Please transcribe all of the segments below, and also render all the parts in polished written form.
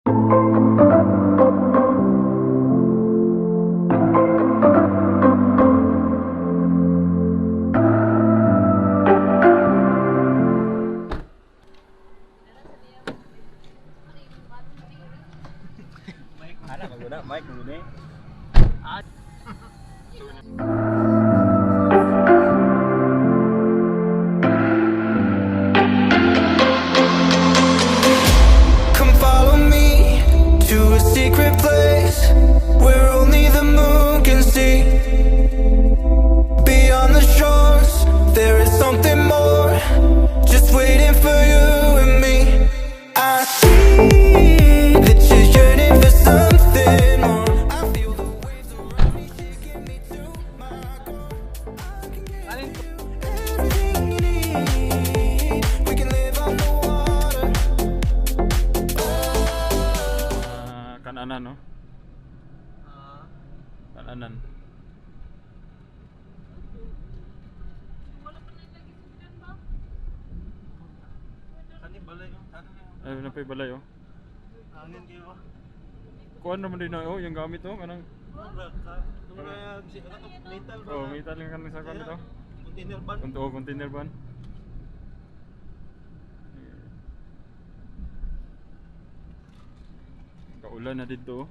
Mike muna. Come follow me to a secret place where only the moon can see. Beyond the shores, there is something more, just waiting for you and me. I see that you're yearning for something more. I feel the waves around me shaking me to my core. I can give you everything you need. We can live on the water. Kananan, no? Kananan. Ay, napay balay, oh. Hangin kayo ba? Kuhan naman din na, oh, yung gamit, oh. Kanang... Metal ba? Oh, metal yung kanang sa gamit, oh. Container van? Oo, container van. Kaulan na dito, oh.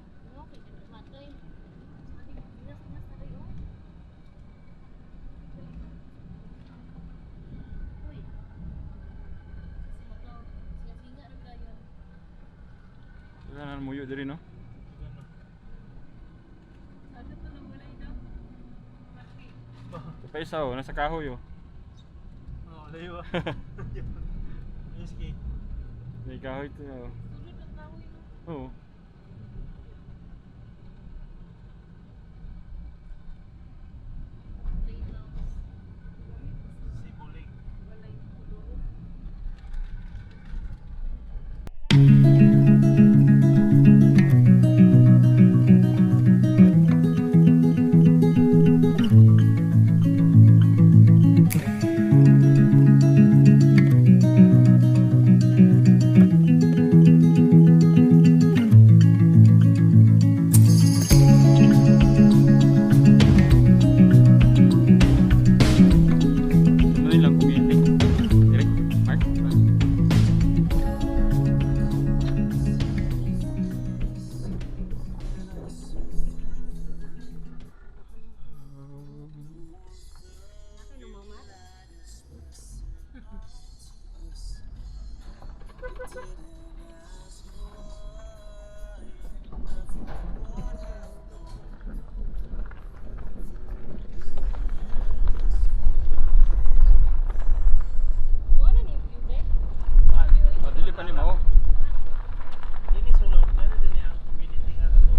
Kailangan muyo diri, no? Sa isa, oh, nasa kahoy, oh. Oo, layo ah. Risky. May kahoy ito, oh. Oo. Sibulig. Ano nilang community? Direk, Mark? Oh, dili pa ni mao. Dini sunod. Ano din yung community nga kato?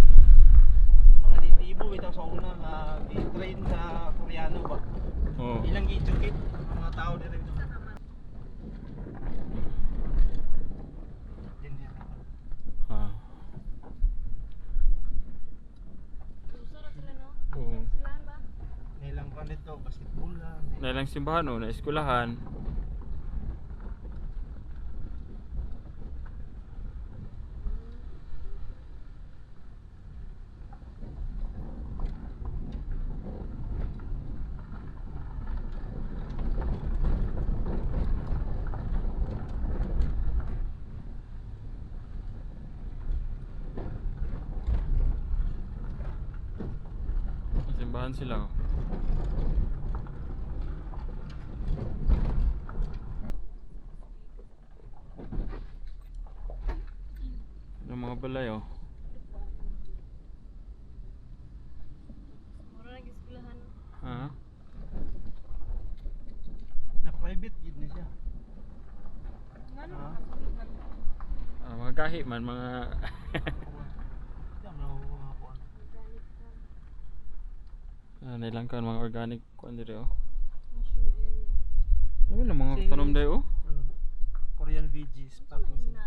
Mga ditibo itaw sa una nga di-train sa Koreano ba? Oo. Ilang gi-educate mga tao dito. Ah. Oo. Nilang pa nito, basketball lang. Na ilang simbahan, oh, na eskwelahan. Simbahan sila, oh. Yung mga balay, oh. Ha? Na private gid na siya. Ah, mga gahi man, mga... Diyan na mga kuan. Nailang kan mga organic kuan diri, oh. Ano lang mga tanom dayo, oh. Korean veggies, packing sila.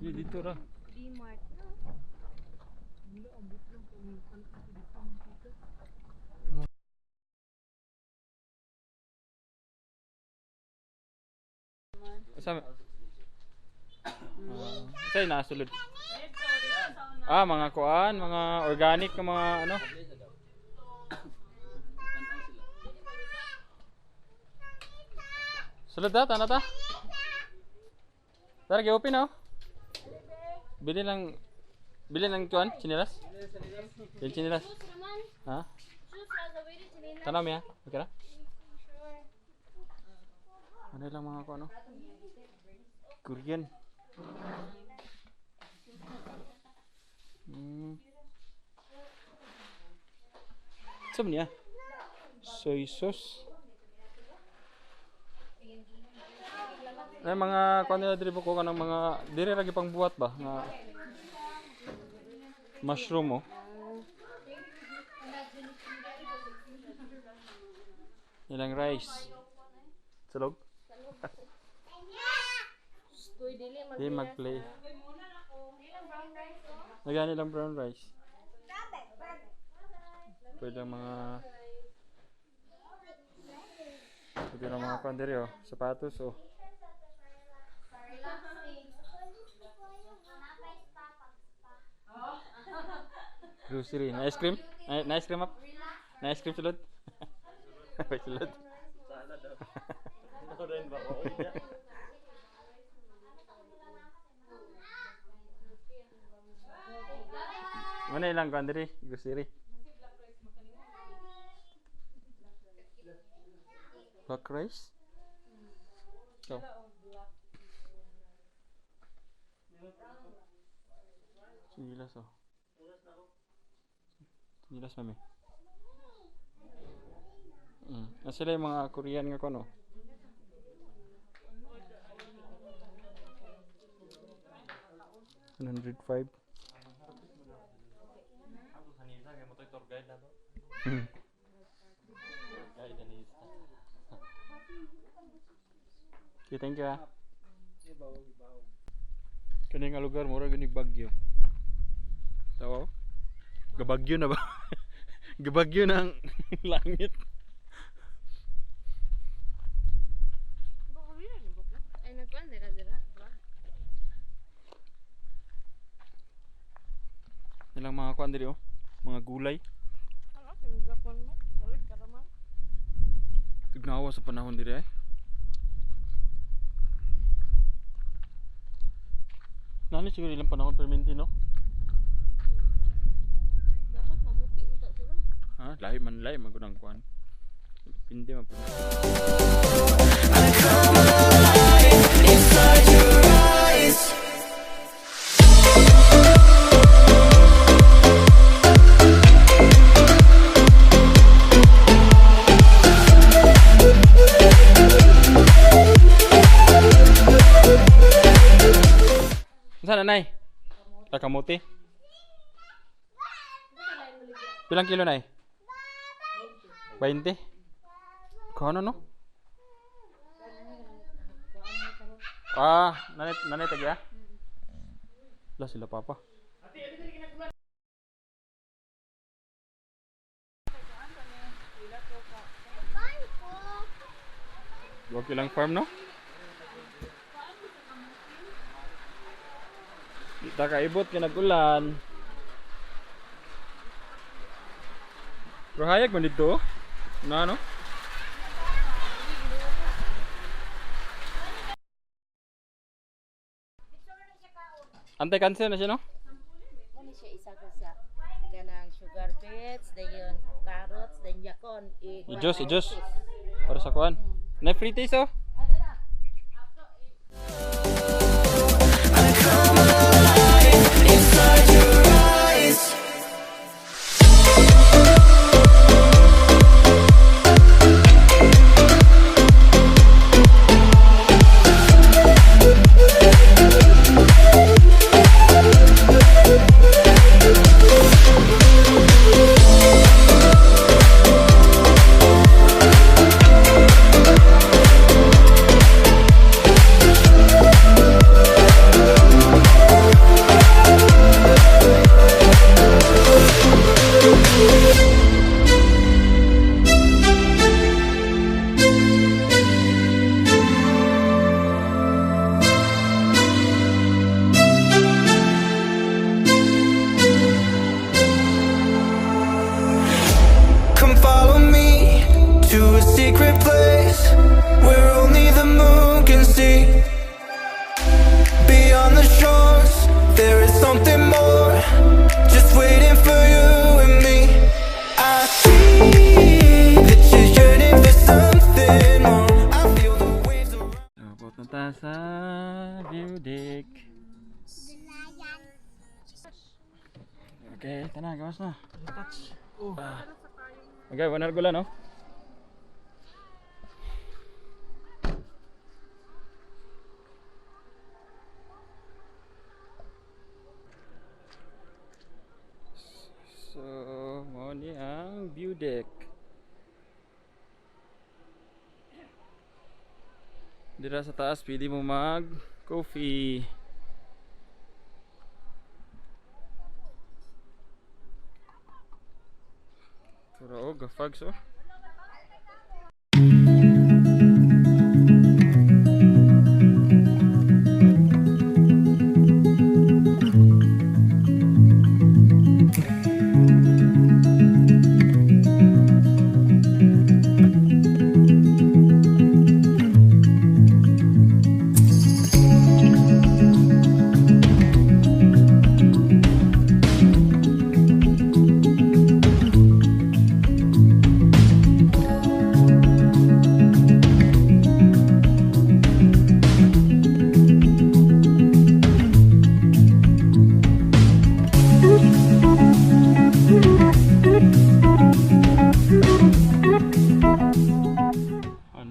Dito ra. Sa Sa'yo nasulod. Ah, mga kuan, mga organic na mga ano. Sulod ta, tana ta. Tara, gi-open oh. Bili lang kuan, chinilas. Yung chinilas. Ha? Tanam ya, okay na? Ano lang mga kuan ano? Korean. Saan niya? Soy sauce. Ay mga kuan nila diri ko kanang mga diri ra pang buhat ba nga mushroom oh. Ilang rice. Salog. Di mag-play. Nagani lang brown rice. Pwede mga kuan diri oh, sapatos oh. Grocery, na ice cream? Na ice cream up? Na ice cream sulod? May sulod. Mana ilang kuan diri? Grocery. Black rice? Oh. Sinilas oh. Sinilas mami. Sila yung mga Korean nga kono. $105. Okay, thank you ah. Kani nga lugar mura gani Baguio. Tawo? Gabagyo na ba? Gabagyo ng langit. Ay nagkuan dira. Ilang mga kuan diri oh. Mga gulay. Ano sa miglakon mo? Balik ka naman. Tignawa sa panahon diri eh. Nani siguro ilang panahon perminti no? Dapat mamuti unta sila. Ha, lahi magunang kuan. Hindi man pud. I come alive inside your eyes. Sana nay? Kamuti. Bilang kilo nay? 20. Kano no? Ah, nanay tagya? Lah sila papa. Dua kilang farm no? Kita kaibot kinagulan. Pero hayag man dito. Na no? Antay cancel na siya no? Ano siya isa ka sa ganang sugar beets, dayon carrots, dayon yakon. I-juice. Para sa kuan. Na free taste oh. I come alive inside your eyes. Punta sa view deck. Okay, tanah gawas na. Touch. Oh. Okay, wanar gula no. So, mo ni ang view deck. Dira sa taas, pwede mo mag-coffee. Pero gafags oh.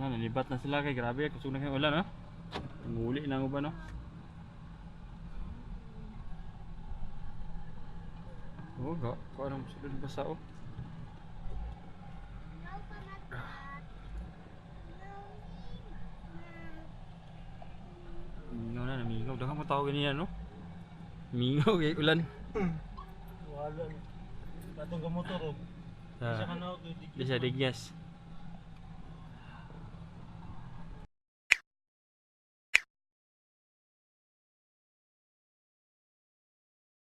Nalibat na sila kay grabe kusog na kay ulan no. Muli na mo ba no? Oh, ko anong sulod basa oh. Mingaw na, mingaw. Dahan mo tawag niya no? Mingaw kay ulan. Wala. Katong gamotor oh. Isa ka na Bisa digyas.